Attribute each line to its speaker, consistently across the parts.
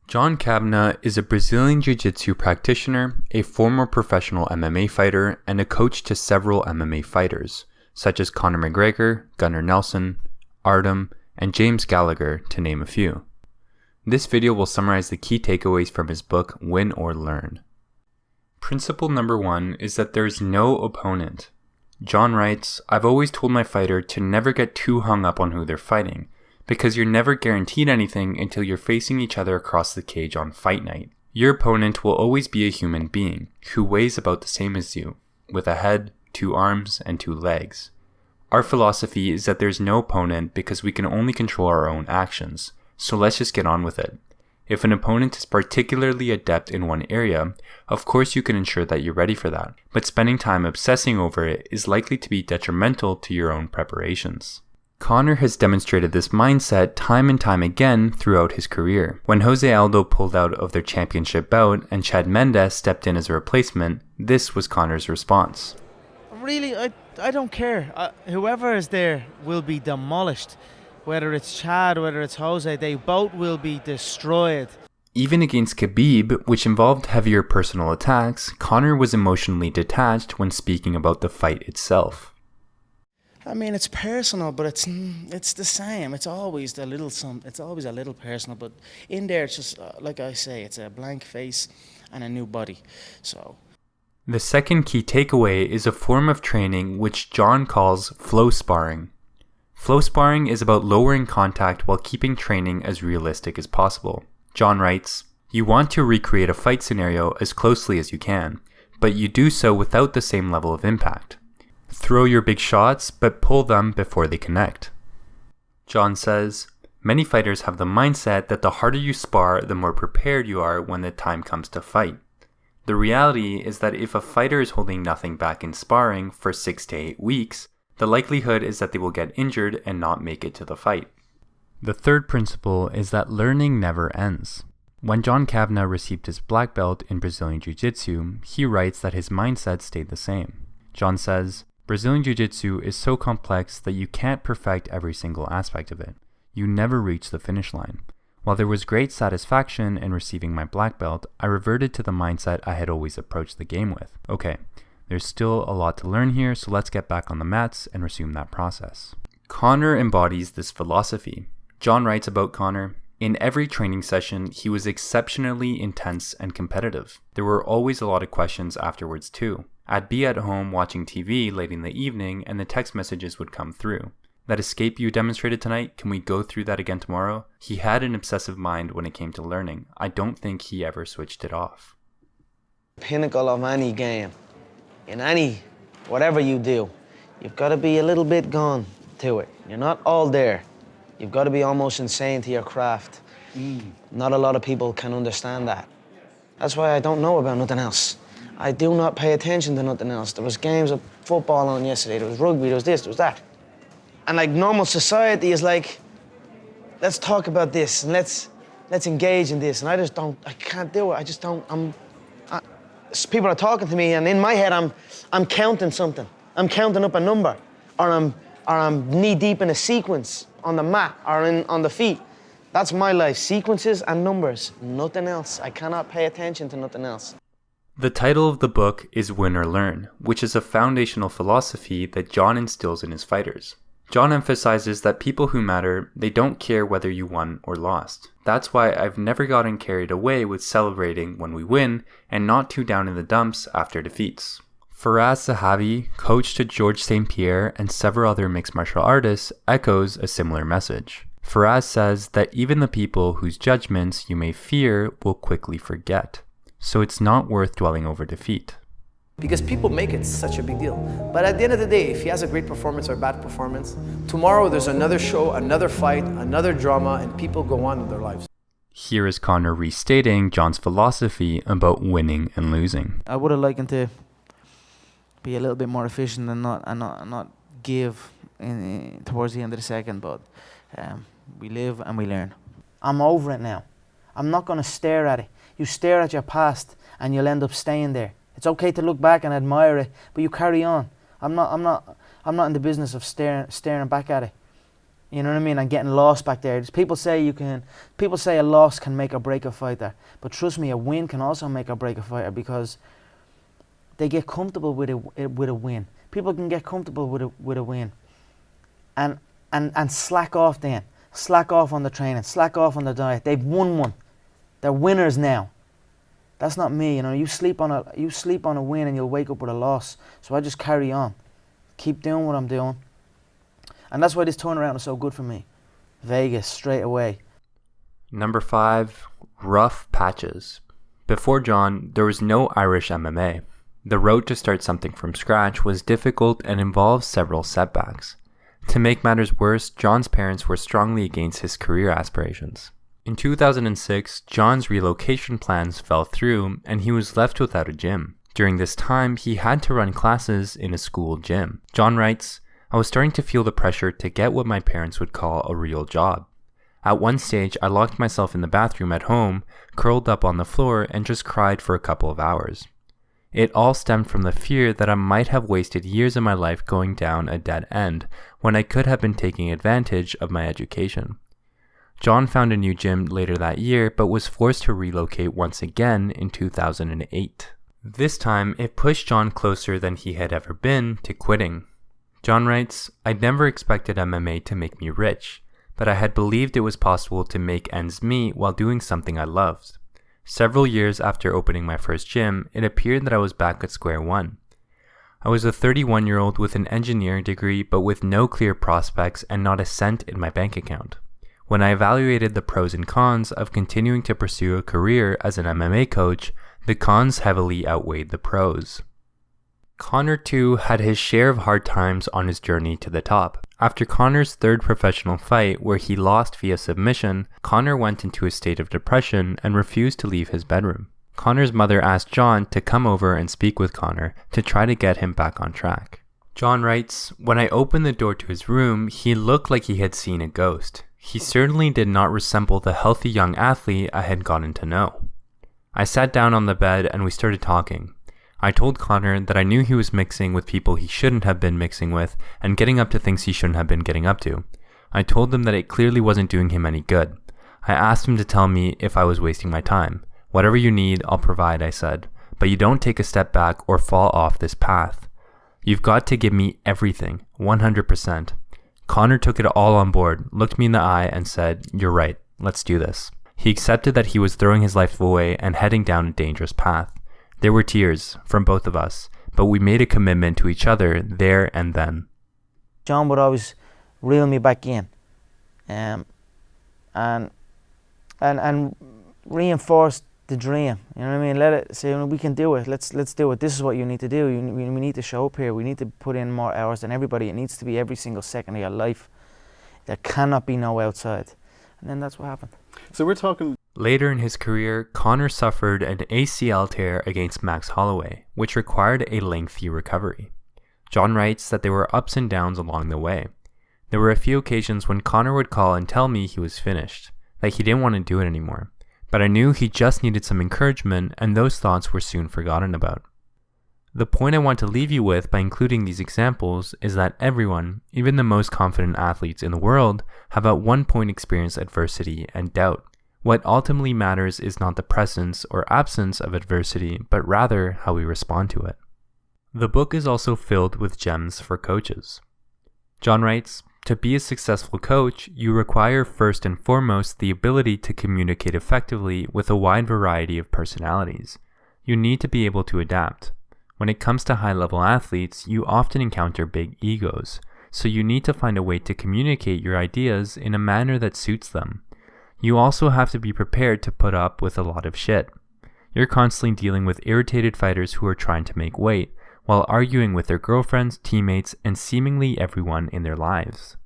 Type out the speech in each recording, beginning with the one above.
Speaker 1: John Kavanagh is a Brazilian jiu-jitsu practitioner, a former professional MMA fighter, and a coach to several MMA fighters, such as Conor McGregor, Gunnar Nelson, Artem, and James Ghallager, to name a few. This video will summarize the key takeaways from his book, Win or Learn. Principle number 1 is that there's no opponent. John writes, "I've always told my fighter to never get too hung up on who they're fighting, because you're never guaranteed anything until you're facing each other across the cage on fight night. Your opponent will always be a human being who weighs about the same as you, with a head, 2 arms, and 2 legs. Our philosophy is that there's no opponent because we can only control our own actions, so let's just get on with it. If an opponent is particularly adept in one area, of course you can ensure that you're ready for that, but spending time obsessing over it is likely to be detrimental to your own preparations." Conor has demonstrated this mindset time and time again throughout his career. When Jose Aldo pulled out of their championship bout and Chad Mendes stepped in as a replacement, this was Conor's response.
Speaker 2: Really, I don't care. Whoever is there will be demolished. Whether it's Chad, whether it's Jose, they both will be destroyed.
Speaker 1: Even against Khabib, which involved heavier personal attacks, Conor was emotionally detached when speaking about the fight itself.
Speaker 2: I mean, it's personal, but it's the same. It's always a little personal, but in there, it's just like I say, it's a blank face and a new body. So,
Speaker 1: the second key takeaway is a form of training which John calls flow sparring. Flow sparring is about lowering contact while keeping training as realistic as possible. John writes, "You want to recreate a fight scenario as closely as you can, but you do so without the same level of impact. Throw your big shots, but pull them before they connect." John says, "Many fighters have the mindset that the harder you spar, the more prepared you are when the time comes to fight. The reality is that if a fighter is holding nothing back in sparring for 6 to 8 weeks, the likelihood is that they will get injured and not make it to the fight." The third principle is that learning never ends. When John Kavanagh received his black belt in Brazilian Jiu-Jitsu, he writes that his mindset stayed the same. John says, "Brazilian Jiu-Jitsu is so complex that you can't perfect every single aspect of it. You never reach the finish line. While there was great satisfaction in receiving my black belt, I reverted to the mindset I had always approached the game with. Okay, there's still a lot to learn here, so let's get back on the mats and resume that process." Conor embodies this philosophy. John writes about Conor, "In every training session, he was exceptionally intense and competitive. There were always a lot of questions afterwards too. I'd be at home watching TV late in the evening and the text messages would come through. That escape you demonstrated tonight, can we go through that again tomorrow?" He had an obsessive mind when it came to learning. I don't think he ever switched it off.
Speaker 3: Pinnacle of any game, in any, whatever you do, you've got to be a little bit gone to it. You're not all there. You've got to be almost insane to your craft. Not a lot of people can understand that. That's why I don't know about nothing else. I do not pay attention to nothing else. There was games of football on yesterday, there was rugby, there was this, there was that. And like normal society is like, let's talk about this and let's engage in this. And I can't do it. I just don't, people are talking to me and in my head I'm counting something. I'm counting up a number or I'm knee deep in a sequence on the mat or on the feet. That's my life, sequences and numbers, nothing else. I cannot pay attention to nothing else.
Speaker 1: The title of the book is Win or Learn, which is a foundational philosophy that John instills in his fighters. John emphasizes that people who matter, they don't care whether you won or lost. That's why I've never gotten carried away with celebrating when we win and not too down in the dumps after defeats. Firas Zahavi, coach to George St. Pierre and several other mixed martial artists, echoes a similar message. Firas says that even the people whose judgments you may fear will quickly forget. So it's not worth dwelling over defeat.
Speaker 4: Because people make it such a big deal. But at the end of the day, if he has a great performance or a bad performance, tomorrow there's another show, another fight, another drama, and people go on with their lives.
Speaker 1: Here is Conor restating John's philosophy about winning and losing.
Speaker 2: I would have liked him to be a little bit more efficient and not give towards the end of the second, but we live and we learn. I'm over it now. I'm not going to stare at it. You stare at your past and you'll end up staying there. It's okay to look back and admire it, but you carry on. I'm not in the business of staring back at it. You know what I mean? And getting lost back there. People say a loss can make or break a fighter, but trust me, a win can also make or break a fighter, because they get comfortable with a win. People can get comfortable with a win, and slack off then. Slack off on the training. Slack off on the diet. They've won one. They're winners now. That's not me. You know, you sleep on a win and you'll wake up with a loss. So I just carry on, keep doing what I'm doing, and that's why this turnaround is so good for me. Vegas straight away.
Speaker 1: Number 5, rough patches. Before John, there was no Irish MMA. The road to start something from scratch was difficult and involved several setbacks. To make matters worse, John's parents were strongly against his career aspirations. In 2006, John's relocation plans fell through and he was left without a gym. During this time, he had to run classes in a school gym. John writes, "I was starting to feel the pressure to get what my parents would call a real job. At one stage, I locked myself in the bathroom at home, curled up on the floor, and just cried for a couple of hours. It all stemmed from the fear that I might have wasted years of my life going down a dead end when I could have been taking advantage of my education." John found a new gym later that year, but was forced to relocate once again in 2008. This time, it pushed John closer than he had ever been to quitting. John writes, "I'd never expected MMA to make me rich, but I had believed it was possible to make ends meet while doing something I loved. Several years after opening my first gym, it appeared that I was back at square one. I was a 31-year-old with an engineering degree but with no clear prospects and not a cent in my bank account. When I evaluated the pros and cons of continuing to pursue a career as an MMA coach, the cons heavily outweighed the pros." Conor too had his share of hard times on his journey to the top. After Conor's third professional fight, where he lost via submission, Conor went into a state of depression and refused to leave his bedroom. Conor's mother asked John to come over and speak with Conor to try to get him back on track. John writes, "When I opened the door to his room, he looked like he had seen a ghost. He certainly did not resemble the healthy young athlete I had gotten to know. I sat down on the bed and we started talking. I told Conor that I knew he was mixing with people he shouldn't have been mixing with and getting up to things he shouldn't have been getting up to. I told him that it clearly wasn't doing him any good. I asked him to tell me if I was wasting my time. Whatever you need, I'll provide, I said, but you don't take a step back or fall off this path. You've got to give me everything, 100%. Conor took it all on board, looked me in the eye and said, "You're right, let's do this." He accepted that he was throwing his life away and heading down a dangerous path. There were tears from both of us, but we made a commitment to each other there and then.
Speaker 2: John would always reel me back in, and reinforce the dream. You know what I mean? Let it say, "We can do it. Let's do it. This is what you need to do. We need to show up here. We need to put in more hours than everybody. It needs to be every single second of your life. There cannot be no outside." And then that's what happened.
Speaker 5: So we're talking...
Speaker 1: Later in his career, Conor suffered an ACL tear against Max Holloway, which required a lengthy recovery. John writes that there were ups and downs along the way. There were a few occasions when Conor would call and tell me he was finished, that he didn't want to do it anymore. But I knew he just needed some encouragement, and those thoughts were soon forgotten about. The point I want to leave you with by including these examples is that everyone, even the most confident athletes in the world, have at one point experienced adversity and doubt. What ultimately matters is not the presence or absence of adversity, but rather how we respond to it. The book is also filled with gems for coaches. John writes, "To be a successful coach, you require first and foremost the ability to communicate effectively with a wide variety of personalities. You need to be able to adapt. When it comes to high-level athletes, you often encounter big egos, so you need to find a way to communicate your ideas in a manner that suits them. You also have to be prepared to put up with a lot of shit. You're constantly dealing with irritated fighters who are trying to make weight, while arguing with their girlfriends, teammates, and seemingly everyone in their lives."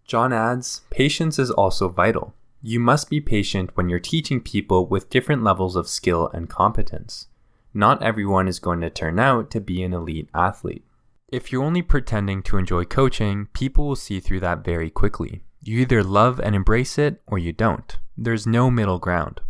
Speaker 1: John adds, "Patience is also vital. You must be patient when you're teaching people with different levels of skill and competence. Not everyone is going to turn out to be an elite athlete. If you're only pretending to enjoy coaching, people will see through that very quickly. You either love and embrace it or you don't. There's no middle ground.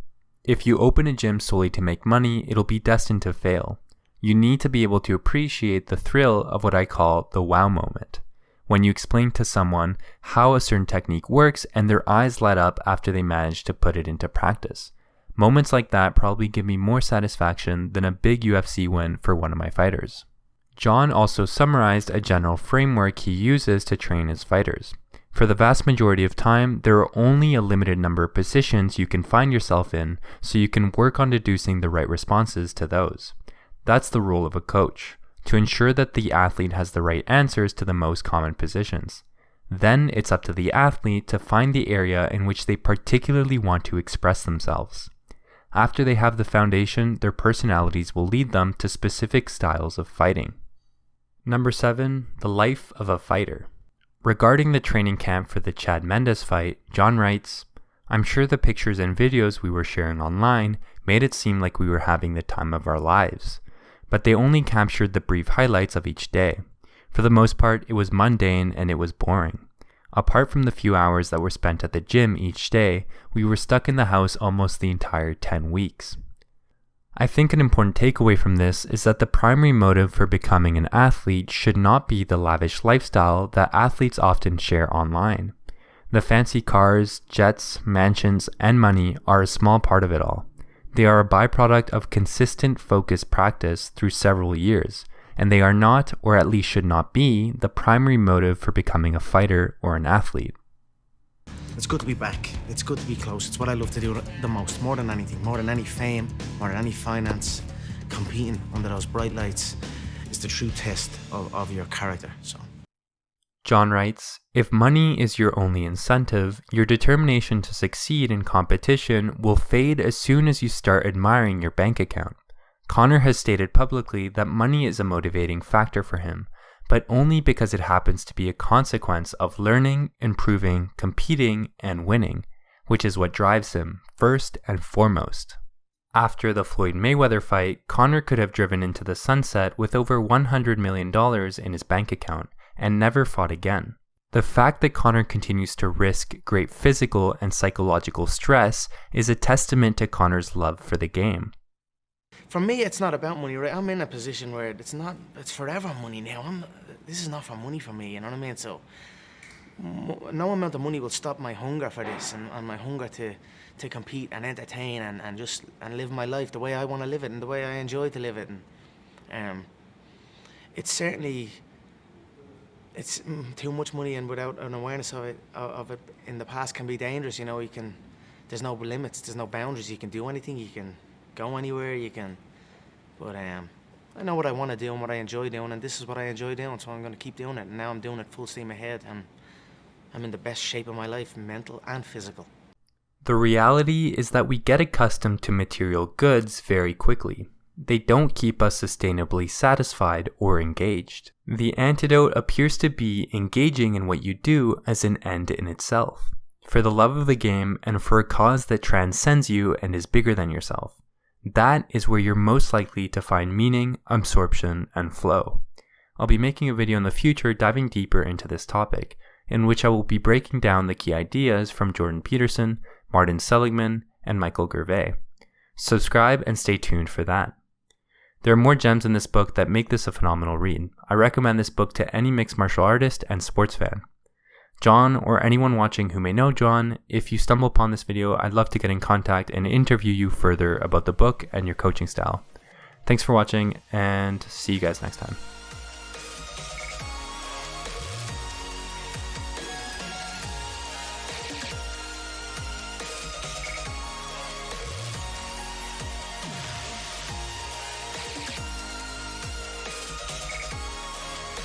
Speaker 1: If you open a gym solely to make money, it'll be destined to fail. You need to be able to appreciate the thrill of what I call the wow moment. when you explain to someone how a certain technique works and their eyes light up after they manage to put it into practice. Moments like that probably give me more satisfaction than a big UFC win for one of my fighters. John also summarized a general framework he uses to train his fighters. For the vast majority of time, there are only a limited number of positions you can find yourself in, so you can work on deducing the right responses to those. That's the role of a coach, to ensure that the athlete has the right answers to the most common positions. Then it's up to the athlete to find the area in which they particularly want to express themselves. After they have the foundation, their personalities will lead them to specific styles of fighting. Number 7, the life of a fighter. Regarding the training camp for the Chad Mendes fight, John writes, "I'm sure the pictures and videos we were sharing online made it seem like we were having the time of our lives, but they only captured the brief highlights of each day. For the most part, it was mundane and it was boring. Apart from the few hours that were spent at the gym each day, we were stuck in the house almost the entire 10 weeks. I think an important takeaway from this is that the primary motive for becoming an athlete should not be the lavish lifestyle that athletes often share online. The fancy cars, jets, mansions, and money are a small part of it all. They are a byproduct of consistent, focused practice through several years, and they are not, or at least should not be, the primary motive for becoming a fighter or an athlete."
Speaker 2: It's good to be back. It's good to be close. It's what I love to do the most, more than anything, more than any fame, more than any finance. Competing under those bright lights is the true test of your character. So,
Speaker 1: John writes, "If money is your only incentive, your determination to succeed in competition will fade as soon as you start admiring your bank account. Conor has stated publicly that money is a motivating factor for him, but only because it happens to be a consequence of learning, improving, competing, and winning, which is what drives him first and foremost." After the Floyd Mayweather fight, Conor could have driven into the sunset with over $100 million in his bank account and never fought again. The fact that Conor continues to risk great physical and psychological stress is a testament to Conor's love for the game.
Speaker 2: for me, it's not about money, right? I'm in a position where it's forever money now. This is not for money for me, you know what I mean? So no amount of money will stop my hunger for this and my hunger to compete and entertain and live my life the way I want to live it and the way I enjoy to live it. And it's certainly too much money, and without an awareness of it in the past can be dangerous. You know, there's no limits, there's no boundaries. You can do anything, you can go anywhere, but I know what I want to do and what I enjoy doing, and this is what I enjoy doing, so I'm going to keep doing it. And now I'm doing it full steam ahead, and I'm in the best shape of my life, mental and physical.
Speaker 1: The reality is that we get accustomed to material goods very quickly. They don't keep us sustainably satisfied or engaged. The antidote appears to be engaging in what you do as an end in itself, for the love of the game and for a cause that transcends you and is bigger than yourself. That is where you're most likely to find meaning, absorption, and flow. I'll be making a video in the future diving deeper into this topic, in which I will be breaking down the key ideas from Jordan Peterson, Martin Seligman, and Michael Gervais. Subscribe and stay tuned for that. There are more gems in this book that make this a phenomenal read. I recommend this book to any mixed martial artist and sports fan. John, or anyone watching who may know John, if you stumble upon this video, I'd love to get in contact and interview you further about the book and your coaching style. Thanks for watching, and see you guys next time.